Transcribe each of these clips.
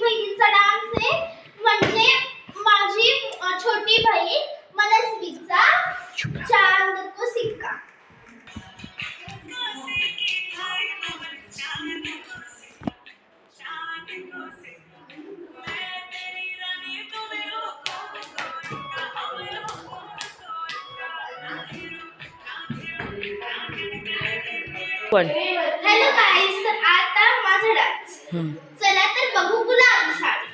बहिणींचा डान्स आहे, म्हणजे माझी छोटी बहीण मनस्वीचा चांद को सिक्का. हॅलो गाईस, तर आता माझा डान्स. चला तर बघू गुलाबी साडी.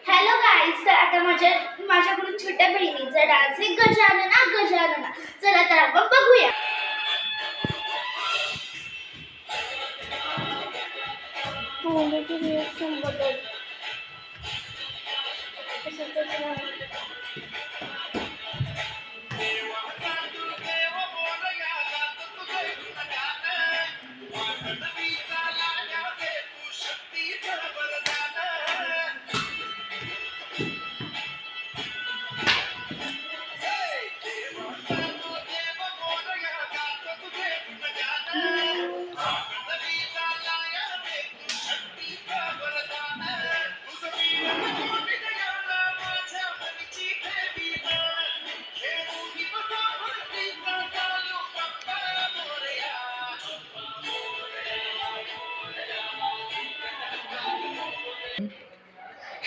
हॅलो गाईस, तर आता माझ्याकडून छोट्या बहिणीचा डान्स आहे, गजानना गजानना. चला तर आपण बघूया.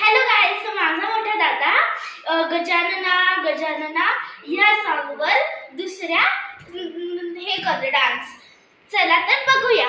हॅलो गाईस, माझा मोठा दादा गजानना गजानना या सॉन्गवर दुसऱ्या हे करतो डान्स. चला तर बघूया.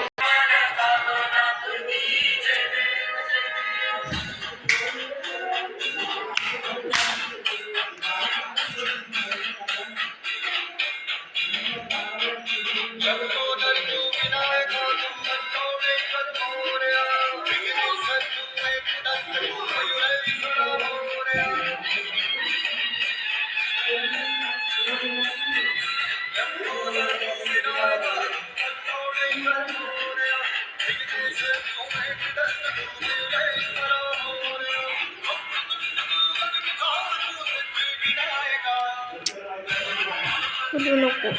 नको